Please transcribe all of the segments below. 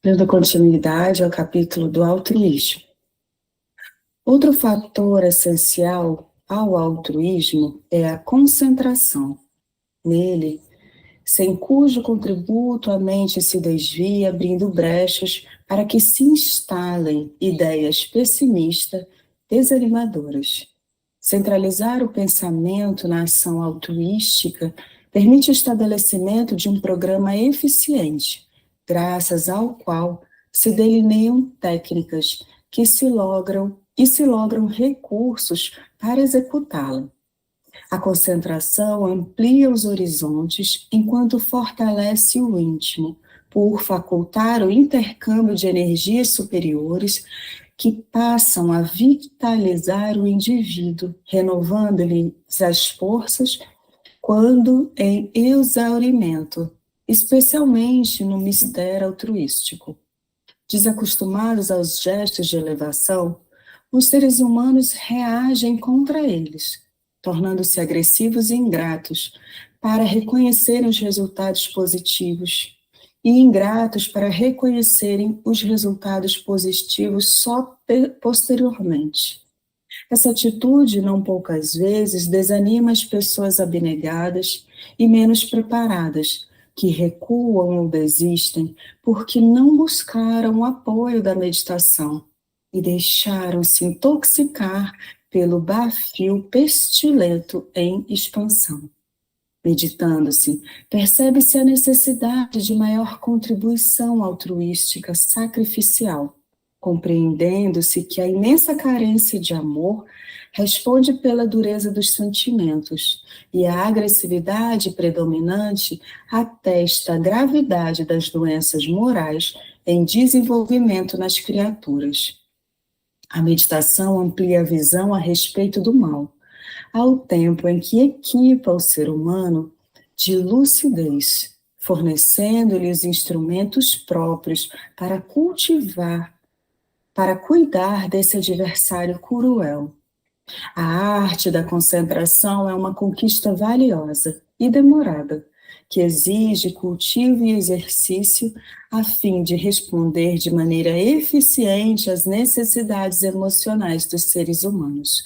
Dando continuidade ao capítulo do altruísmo. Outro fator essencial ao altruísmo é a concentração. Nele, sem cujo contributo a mente se desvia, abrindo brechas para que se instalem ideias pessimistas, desanimadoras. Centralizar o pensamento na ação altruística permite o estabelecimento de um programa eficiente, graças ao qual se delineiam técnicas que se logram recursos para executá-la. A concentração amplia os horizontes enquanto fortalece o íntimo, por facultar o intercâmbio de energias superiores que passam a vitalizar o indivíduo, renovando-lhe as forças quando em exaurimento, especialmente no mistério altruístico. Desacostumados aos gestos de elevação, os seres humanos reagem contra eles, tornando-se agressivos e ingratos para reconhecerem os resultados positivos e ingratos para reconhecerem os resultados positivos só posteriormente. Essa atitude, não poucas vezes, desanima as pessoas abnegadas e menos preparadas, que recuam ou desistem porque não buscaram o apoio da meditação e deixaram-se intoxicar pelo bafio pestilento em expansão. Meditando-se, percebe-se a necessidade de maior contribuição altruística sacrificial, compreendendo-se que a imensa carência de amor responde pela dureza dos sentimentos e a agressividade predominante atesta a gravidade das doenças morais em desenvolvimento nas criaturas. A meditação amplia a visão a respeito do mal, ao tempo em que equipa o ser humano de lucidez, fornecendo-lhe os instrumentos próprios para cuidar desse adversário cruel. A arte da concentração é uma conquista valiosa e demorada, que exige cultivo e exercício a fim de responder de maneira eficiente às necessidades emocionais dos seres humanos.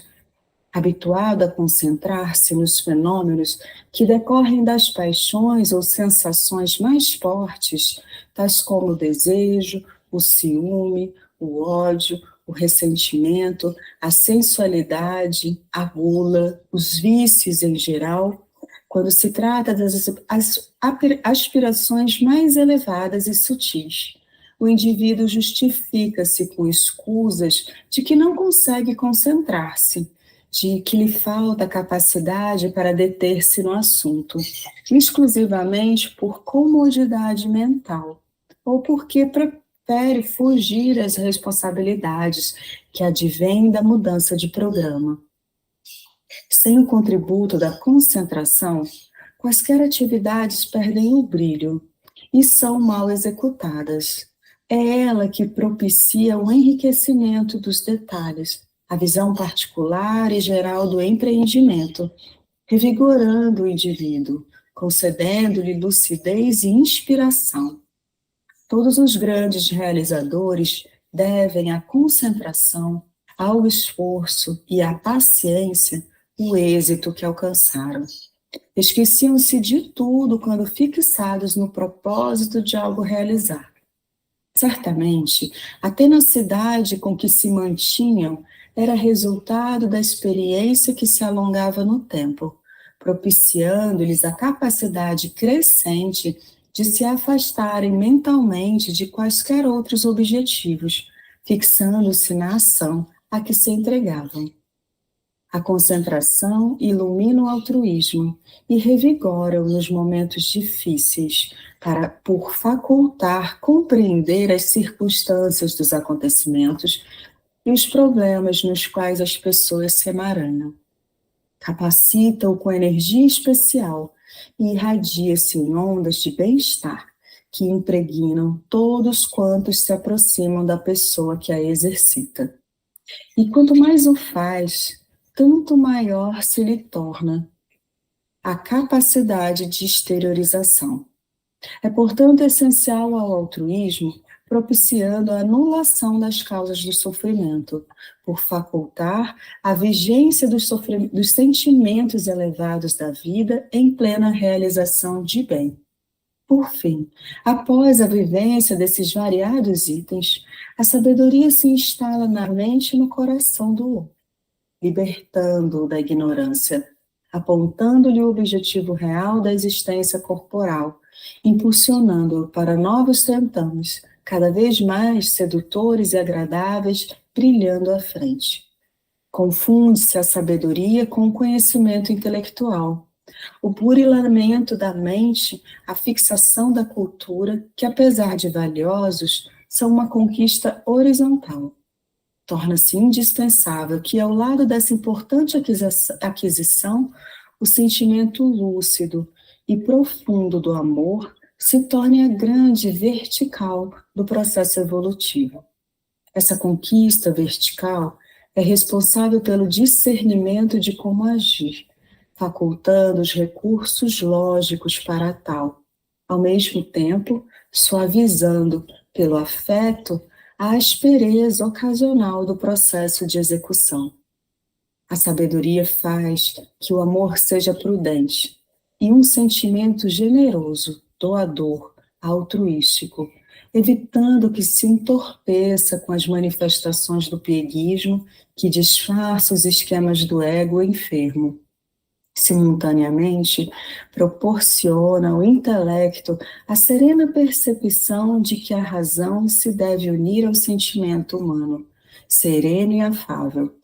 Habituado a concentrar-se nos fenômenos que decorrem das paixões ou sensações mais fortes, tais como o desejo, o ciúme, o ódio, o ressentimento, a sensualidade, a gula, os vícios em geral, quando se trata das aspirações mais elevadas e sutis. O indivíduo justifica-se com escusas de que não consegue concentrar-se, de que lhe falta capacidade para deter-se no assunto, exclusivamente por comodidade mental, ou porque prefere fugir às responsabilidades que advêm da mudança de programa. Sem o contributo da concentração, quaisquer atividades perdem o brilho e são mal executadas. É ela que propicia o enriquecimento dos detalhes, a visão particular e geral do empreendimento, revigorando o indivíduo, concedendo-lhe lucidez e inspiração. Todos os grandes realizadores devem à concentração, ao esforço e à paciência o êxito que alcançaram. Esqueciam-se de tudo quando fixados no propósito de algo realizar. Certamente, a tenacidade com que se mantinham era resultado da experiência que se alongava no tempo, propiciando-lhes a capacidade crescente de se afastarem mentalmente de quaisquer outros objetivos, fixando-se na ação a que se entregavam. A concentração ilumina o altruísmo e revigora-o nos momentos difíceis, por facultar compreender as circunstâncias dos acontecimentos e os problemas nos quais as pessoas se emaranham. Capacita-o com energia especial e irradia-se em ondas de bem-estar que impregnam todos quantos se aproximam da pessoa que a exercita. E quanto mais o faz, tanto maior se lhe torna a capacidade de exteriorização. É, portanto, essencial ao altruísmo propiciando a anulação das causas do sofrimento, por facultar a vigência dos sentimentos elevados da vida em plena realização de bem. Por fim, após a vivência desses variados itens, a sabedoria se instala na mente e no coração do homem, libertando-o da ignorância, apontando-lhe o objetivo real da existência corporal, impulsionando-o para novos tentames, cada vez mais sedutores e agradáveis, brilhando à frente. Confunde-se a sabedoria com o conhecimento intelectual, o burilamento da mente, a fixação da cultura, que apesar de valiosos, são uma conquista horizontal. Torna-se indispensável que, ao lado dessa importante aquisição, o sentimento lúcido e profundo do amor se torne a grande vertical do processo evolutivo. Essa conquista vertical é responsável pelo discernimento de como agir, facultando os recursos lógicos para tal, ao mesmo tempo suavizando pelo afeto a aspereza ocasional do processo de execução. A sabedoria faz que o amor seja prudente e um sentimento generoso, doador, altruístico, evitando que se entorpeça com as manifestações do pieguismo que disfarça os esquemas do ego enfermo. Simultaneamente, proporciona ao intelecto a serena percepção de que a razão se deve unir ao sentimento humano, sereno e afável,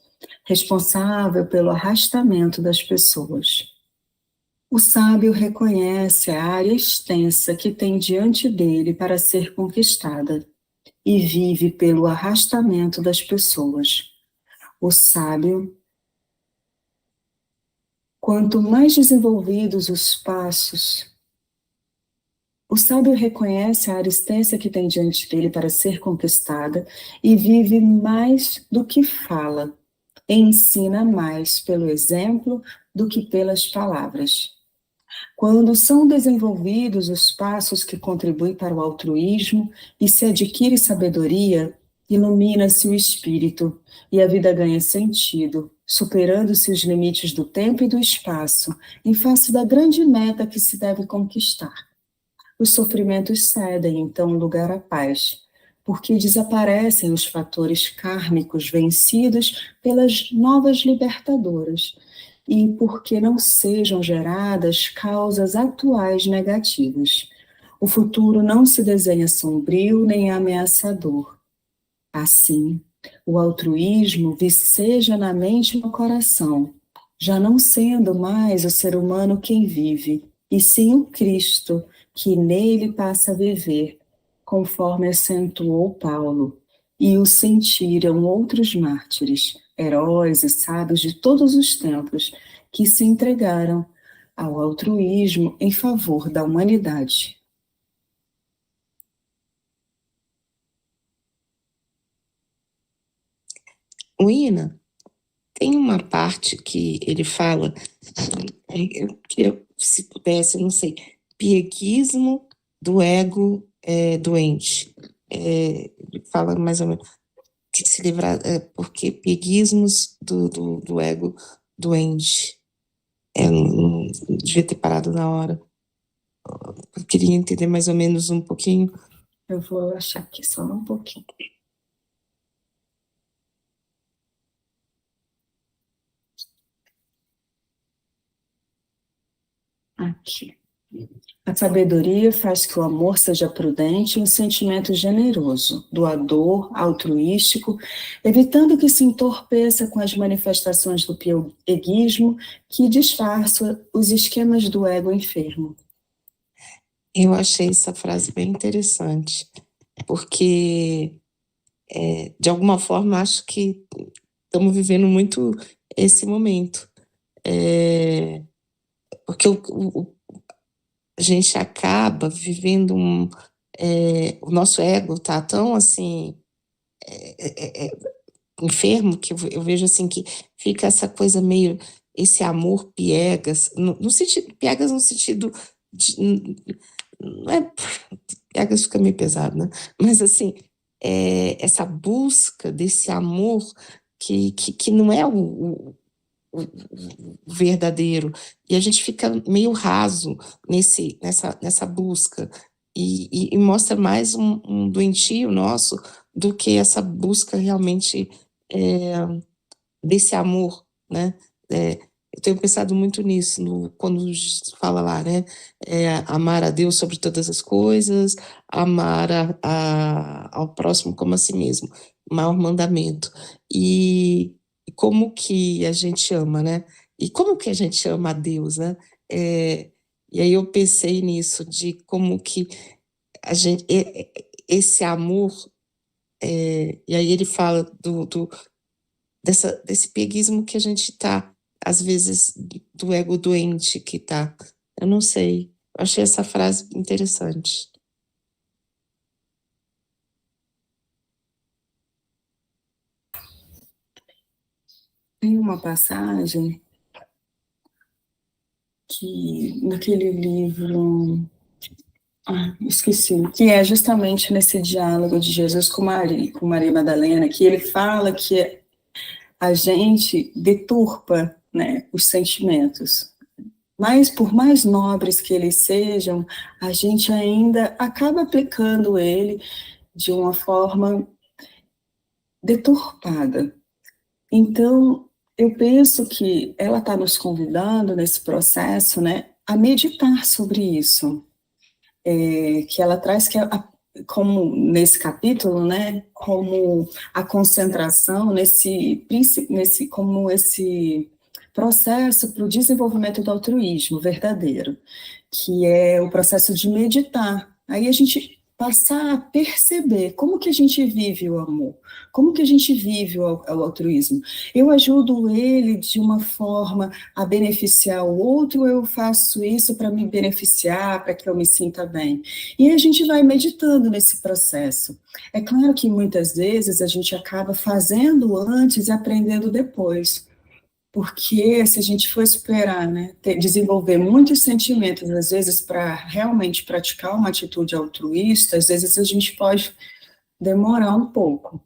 responsável pelo arrastamento das pessoas. O sábio reconhece a área extensa que tem diante dele para ser conquistada e vive pelo arrastamento das pessoas. O sábio, quanto mais desenvolvidos os passos, o sábio reconhece a área extensa que tem diante dele para ser conquistada e vive mais do que fala, e ensina mais pelo exemplo do que pelas palavras. Quando são desenvolvidos os passos que contribuem para o altruísmo e se adquire sabedoria, ilumina-se o espírito e a vida ganha sentido, superando-se os limites do tempo e do espaço, em face da grande meta que se deve conquistar. Os sofrimentos cedem, então, lugar à paz, porque desaparecem os fatores kármicos vencidos pelas novas libertadoras, e porque não sejam geradas causas atuais negativas. O futuro não se desenha sombrio nem ameaçador. Assim, o altruísmo viceja na mente e no coração, já não sendo mais o ser humano quem vive, e sim o Cristo, que nele passa a viver, conforme acentuou Paulo, e o sentiram outros mártires, heróis e sábios de todos os tempos, que se entregaram ao altruísmo em favor da humanidade. O Ina, tem uma parte que ele fala, eu queria, se pudesse, eu não sei, pieguismo do ego doente. Ele fala mais ou menos que se livrar, porque pieguismos do ego doente. Não devia ter parado na hora. Eu queria entender mais ou menos um pouquinho. Eu vou achar aqui só um pouquinho. Aqui. A sabedoria faz que o amor seja prudente e um sentimento generoso, doador, altruístico, evitando que se entorpeça com as manifestações do pieguismo que disfarça os esquemas do ego enfermo. Eu achei essa frase bem interessante, porque, de alguma forma, acho que estamos vivendo muito esse momento. Porque a gente acaba vivendo o nosso ego está tão assim enfermo que eu vejo assim que fica essa coisa meio esse amor piegas no sentido piegas no sentido de, não é piegas fica meio pesado, né? Mas assim, essa busca desse amor que não é o verdadeiro, e a gente fica meio raso nessa busca, e mostra mais um doentio nosso do que essa busca realmente desse amor, né? Eu tenho pensado muito nisso, quando fala lá, né? Amar a Deus sobre todas as coisas, amar ao próximo como a si mesmo, maior mandamento. E como que a gente ama, né? E como que a gente ama a Deus, né? E aí eu pensei nisso, de como que a gente, esse amor, e aí ele fala desse pieguismo que a gente tá, às vezes, do ego doente que tá. Eu não sei. Eu achei essa frase interessante. Tem uma passagem que, naquele livro, esqueci, que é justamente nesse diálogo de Jesus com Maria Madalena, que ele fala que a gente deturpa, né, os sentimentos. Mas, por mais nobres que eles sejam, a gente ainda acaba aplicando ele de uma forma deturpada. Então, eu penso que ela está nos convidando nesse processo, né, a meditar sobre isso, que ela traz como nesse capítulo, né, como a concentração como esse processo para o desenvolvimento do altruísmo verdadeiro, que é o processo de meditar. Aí a gente passar a perceber como que a gente vive o amor, como que a gente vive o altruísmo. Eu ajudo ele de uma forma a beneficiar o outro, eu faço isso para me beneficiar, para que eu me sinta bem. E a gente vai meditando nesse processo. É claro que muitas vezes a gente acaba fazendo antes e aprendendo depois. Porque se a gente for esperar, né, desenvolver muitos sentimentos, às vezes, para realmente praticar uma atitude altruísta, às vezes a gente pode demorar um pouco.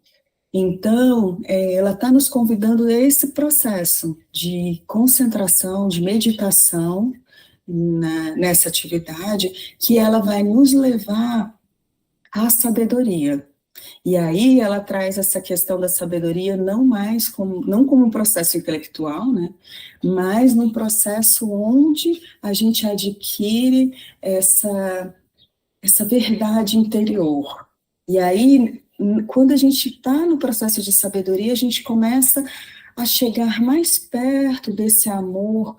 Então, ela está nos convidando a esse processo de concentração, de meditação nessa atividade, que ela vai nos levar à sabedoria. E aí ela traz essa questão da sabedoria não como um processo intelectual, né, mas num processo onde a gente adquire essa verdade interior. E aí, quando a gente está no processo de sabedoria, a gente começa a chegar mais perto desse amor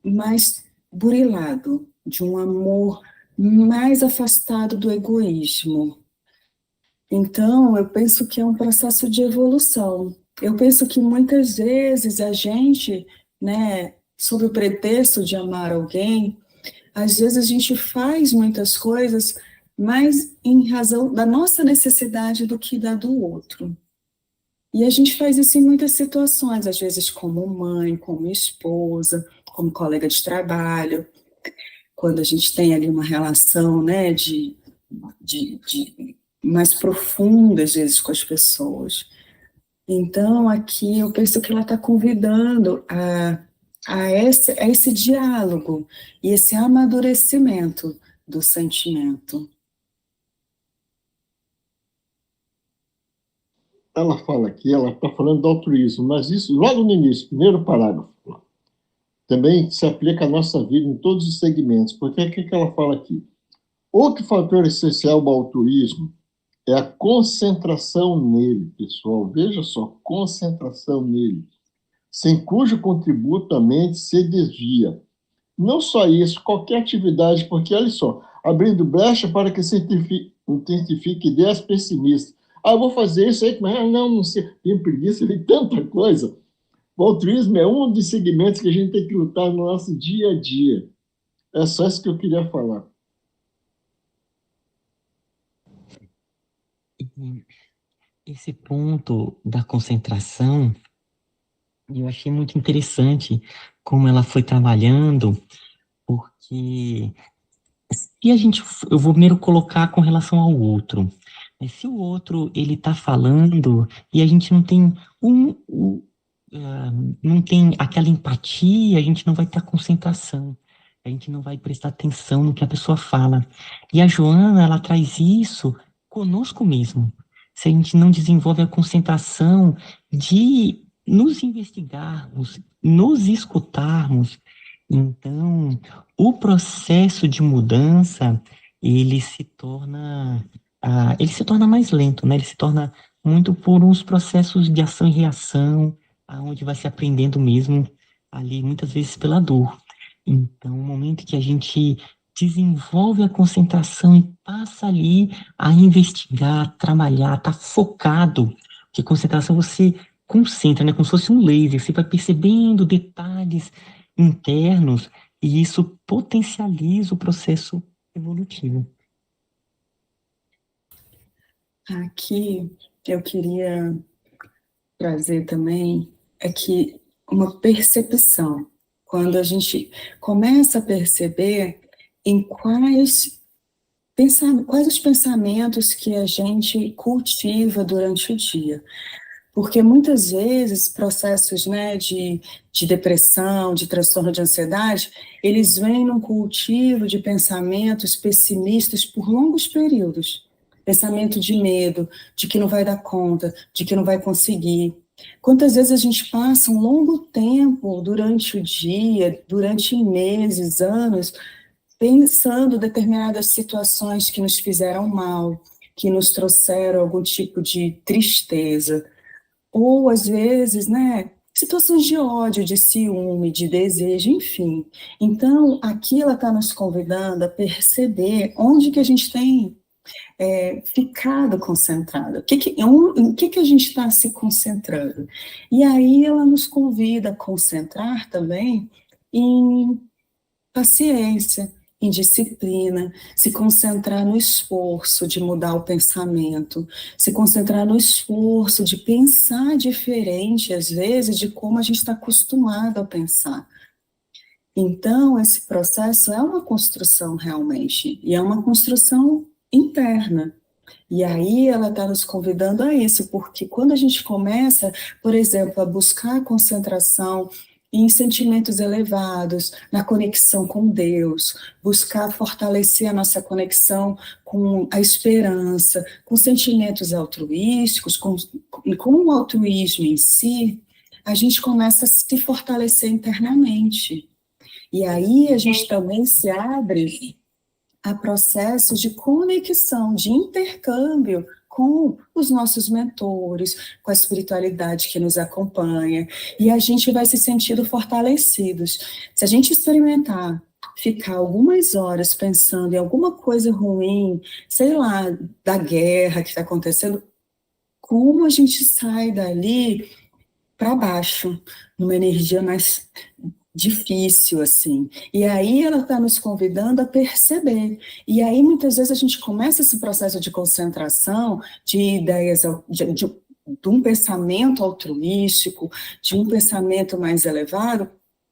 mais burilado, de um amor mais afastado do egoísmo. Então, eu penso que é um processo de evolução. Eu penso que muitas vezes a gente, né, sob o pretexto de amar alguém, às vezes a gente faz muitas coisas mais em razão da nossa necessidade do que da do outro. E a gente faz isso em muitas situações, às vezes como mãe, como esposa, como colega de trabalho, quando a gente tem ali uma relação, né, de mais profunda, às vezes, com as pessoas. Então, aqui eu penso que ela está convidando a esse diálogo e esse amadurecimento do sentimento. Ela fala aqui, ela está falando do altruísmo, mas isso logo no início, primeiro parágrafo, também se aplica à nossa vida em todos os segmentos, porque o que ela fala aqui? Outro fator essencial do altruísmo é a concentração nele, pessoal. Veja só, concentração nele, sem cujo contributo a mente se desvia. Não só isso, qualquer atividade, porque olha só, abrindo brecha para que se intensifique ideias pessimistas. Eu vou fazer isso aí, mas não sei, tenho preguiça de tanta coisa. O altruísmo é um dos segmentos que a gente tem que lutar no nosso dia a dia. É só isso que eu queria falar. Esse ponto da concentração, eu achei muito interessante como ela foi trabalhando, porque E eu vou primeiro colocar com relação ao outro. Se o outro, ele tá falando e a gente não tem não tem aquela empatia, a gente não vai ter concentração, a gente não vai prestar atenção no que a pessoa fala. E a Joana, ela traz isso conosco mesmo. Se a gente não desenvolve a concentração de nos investigarmos, nos escutarmos, então o processo de mudança, ele se torna mais lento, né? Ele se torna muito por uns processos de ação e reação, aonde vai se aprendendo mesmo ali, muitas vezes pela dor. Então, o momento que a gente desenvolve a concentração e passa ali a investigar, trabalhar, tá focado, porque concentração você concentra, né? Como se fosse um laser, você vai percebendo detalhes internos e isso potencializa o processo evolutivo. Aqui eu queria trazer também é que uma percepção, quando a gente começa a perceber em quais os pensamentos que a gente cultiva durante o dia. Porque muitas vezes processos, né, de depressão, de transtorno de ansiedade, eles vêm num cultivo de pensamentos pessimistas por longos períodos. Pensamento de medo, de que não vai dar conta, de que não vai conseguir. Quantas vezes a gente passa um longo tempo durante o dia, durante meses, anos, pensando determinadas situações que nos fizeram mal, que nos trouxeram algum tipo de tristeza, ou às vezes, né, situações de ódio, de ciúme, de desejo, enfim. Então, aqui ela está nos convidando a perceber onde que a gente tem ficado concentrado, em que a gente está se concentrando. E aí ela nos convida a concentrar também em paciência, em disciplina, se concentrar no esforço de mudar o pensamento, se concentrar no esforço de pensar diferente, às vezes, de como a gente está acostumado a pensar. Então, esse processo é uma construção realmente, e é uma construção interna. E aí ela está nos convidando a isso, porque quando a gente começa, por exemplo, a buscar a concentração em sentimentos elevados, na conexão com Deus, buscar fortalecer a nossa conexão com a esperança, com sentimentos altruísticos, com o altruísmo em si, a gente começa a se fortalecer internamente. E aí a gente também se abre a processos de conexão, de intercâmbio com os nossos mentores, com a espiritualidade que nos acompanha, e a gente vai se sentindo fortalecidos. Se a gente experimentar ficar algumas horas pensando em alguma coisa ruim, sei lá, da guerra que está acontecendo, como a gente sai dali para baixo, numa energia mais difícil, assim. E aí ela está nos convidando a perceber. E aí, muitas vezes, a gente começa esse processo de concentração, de ideias, de um pensamento altruístico, de um pensamento mais elevado,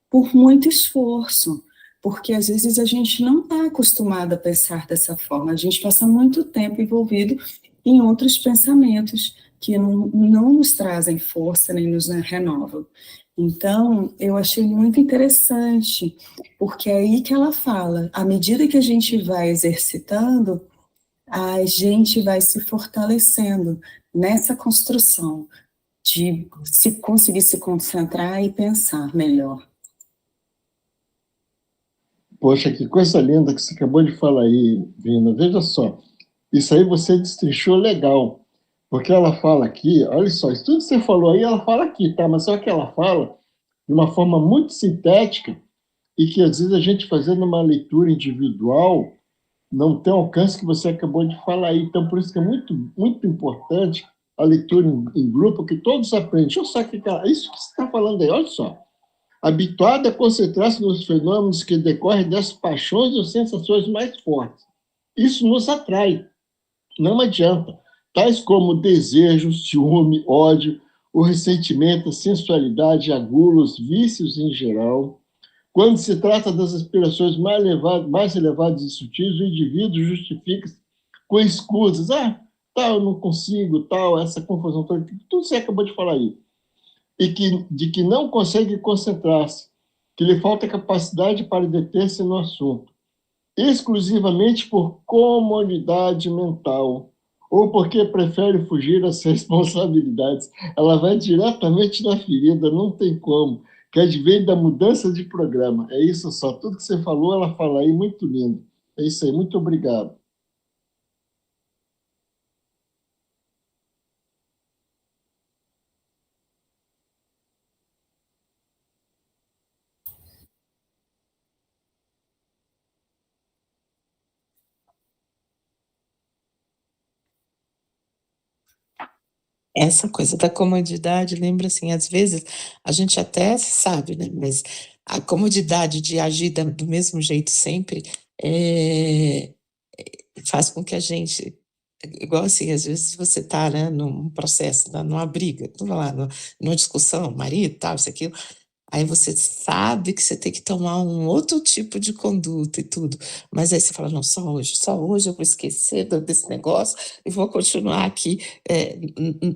por muito esforço. Porque, às vezes, a gente não está acostumado a pensar dessa forma. A gente passa muito tempo envolvido em outros pensamentos que não nos trazem força, nem nos renovam. Então, eu achei muito interessante, porque é aí que ela fala, à medida que a gente vai exercitando, a gente vai se fortalecendo nessa construção de conseguir se concentrar e pensar melhor. Poxa, que coisa linda que você acabou de falar aí, Vina. Veja só, isso aí você destrinchou legal. Porque ela fala aqui, olha só, isso tudo que você falou aí, ela fala aqui, tá? Mas só que ela fala de uma forma muito sintética e que, às vezes, a gente fazendo uma leitura individual não tem o alcance que você acabou de falar aí. Então, por isso que é muito, muito importante a leitura em grupo, que todos aprendem. Deixa eu só que isso que você está falando aí, olha só. Habituado a concentrar-se nos fenômenos que decorrem das paixões ou sensações mais fortes. Isso nos atrai, não adianta. Tais como desejo, ciúme, ódio, o ressentimento, a sensualidade, a gula, os vícios em geral, Quando se trata das aspirações mais elevadas e sutis, o indivíduo justifica-se com escusas. Tal, eu não consigo, tal, essa confusão toda, tudo você acabou de falar aí. De que não consegue concentrar-se, que lhe falta capacidade para deter-se no assunto, exclusivamente por comodidade mental, ou porque prefere fugir às responsabilidades. Ela vai diretamente na ferida, não tem como, que advém da mudança de programa. É isso só, tudo que você falou, ela fala aí, muito lindo. É isso aí, muito obrigado. Essa coisa da comodidade, lembra assim, às vezes a gente até sabe, né? Mas a comodidade de agir do mesmo jeito sempre faz com que a gente, igual assim, às vezes você está, né, num processo, numa briga, numa discussão, marido, tal, isso, aquilo, aí você sabe que você tem que tomar um outro tipo de conduta e tudo, mas aí você fala, não, só hoje eu vou esquecer desse negócio e vou continuar aqui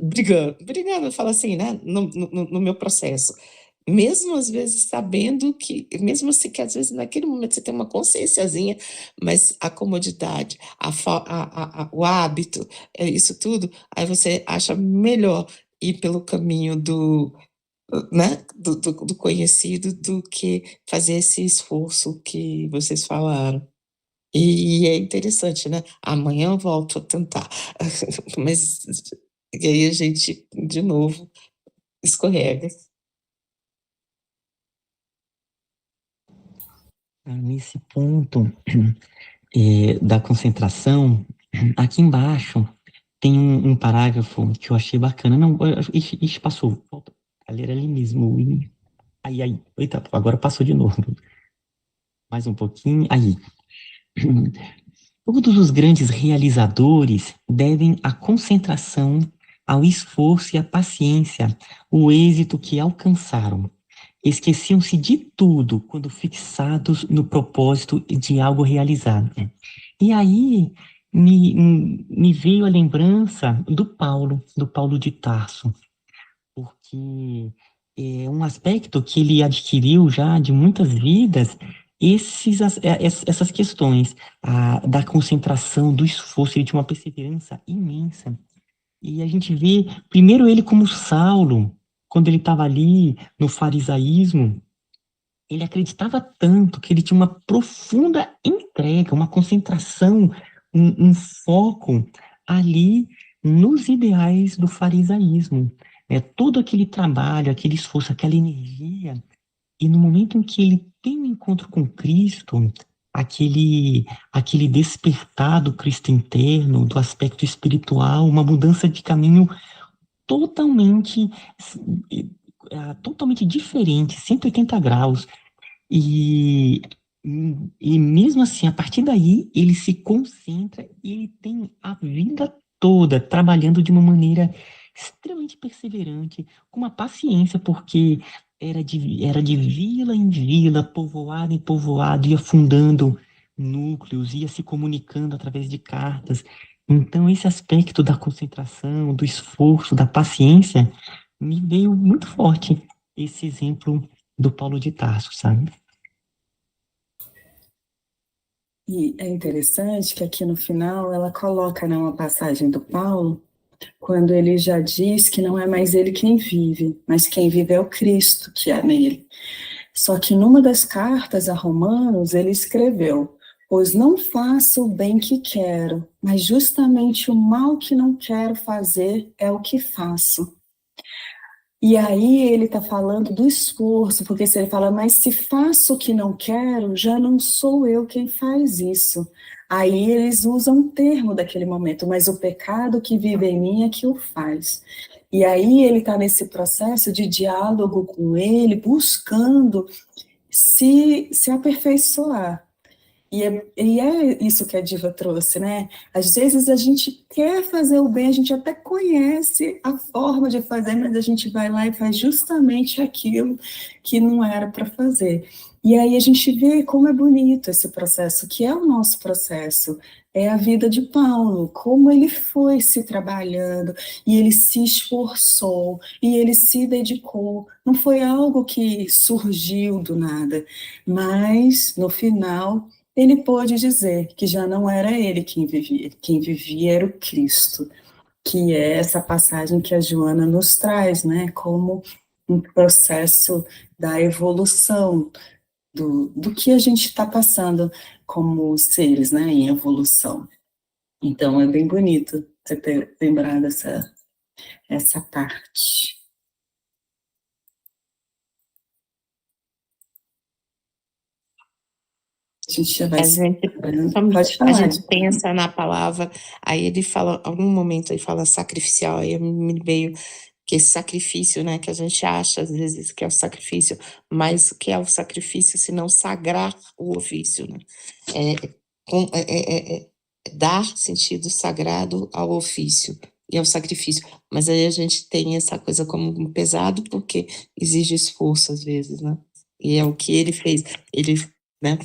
brigando, eu falo assim, né, no meu processo. Mesmo às vezes sabendo que, mesmo assim que às vezes naquele momento você tem uma consciênciazinha, mas a comodidade, o hábito, isso tudo, aí você acha melhor ir pelo caminho né, do conhecido do que fazer esse esforço que vocês falaram. E é interessante, né? Amanhã eu volto a tentar. Mas e aí a gente, de novo, escorrega. Nesse ponto da concentração, aqui embaixo tem um parágrafo que eu achei bacana. Não, ixi, passou. Volta a ler ali mesmo. Aí. Eita, agora passou de novo. Mais um pouquinho. Aí. Todos os grandes realizadores devem à concentração, ao esforço e à paciência o êxito que alcançaram. Esqueciam-se de tudo quando fixados no propósito de algo realizado. E aí me veio a lembrança do Paulo de Tarso, porque é um aspecto que ele adquiriu já de muitas vidas, essas questões da concentração, do esforço, ele tinha uma perseverança imensa. E a gente vê, primeiro ele como Saulo, quando ele estava ali no farisaísmo, ele acreditava tanto que ele tinha uma profunda entrega, uma concentração, um foco ali nos ideais do farisaísmo. Todo aquele trabalho, aquele esforço, aquela energia, e no momento em que ele tem um encontro com Cristo, aquele despertar do Cristo interno, do aspecto espiritual, uma mudança de caminho totalmente, totalmente diferente, 180 graus. E, e mesmo assim, a partir daí, ele se concentra e ele tem a vida toda trabalhando de uma maneira extremamente perseverante, com uma paciência, porque era de vila em vila, povoado em povoado, ia fundando núcleos, ia se comunicando através de cartas. Então, esse aspecto da concentração, do esforço, da paciência, me veio muito forte esse exemplo do Paulo de Tarso, sabe? E é interessante que aqui no final ela coloca, né, uma passagem do Paulo, quando ele já diz que não é mais ele quem vive, mas quem vive é o Cristo que é nele. Só que numa das cartas a Romanos ele escreveu: pois não faço o bem que quero, mas justamente o mal que não quero fazer é o que faço. E aí ele está falando do esforço, porque se ele fala, mas se faço o que não quero, já não sou eu quem faz isso. Aí eles usam um termo daquele momento, mas o pecado que vive em mim é que o faz. E aí ele está nesse processo de diálogo com ele, buscando se aperfeiçoar. E é isso que a Diva trouxe, né? Às vezes a gente quer fazer o bem, a gente até conhece a forma de fazer, mas a gente vai lá e faz justamente aquilo que não era para fazer. E aí a gente vê como é bonito esse processo, que é o nosso processo, é a vida de Paulo, como ele foi se trabalhando, e ele se esforçou, e ele se dedicou. Não foi algo que surgiu do nada, mas no final ele pôde dizer que já não era ele quem vivia era o Cristo, que é essa passagem que a Joana nos traz, né, como um processo da evolução, do que a gente está passando como seres, né, em evolução. Então, é bem bonito você ter lembrado essa parte. A gente já vai A gente, Pode a falar. gente pensa na palavra, aí ele fala, algum momento ele fala sacrificial, aí me veio que esse sacrifício, né, que a gente acha às vezes que é o sacrifício, mas o que é o sacrifício se não sagrar o ofício, né? Dar sentido sagrado ao ofício e ao sacrifício. Mas aí a gente tem essa coisa como um pesado porque exige esforço às vezes, né? E é o que ele fez. Ele, né,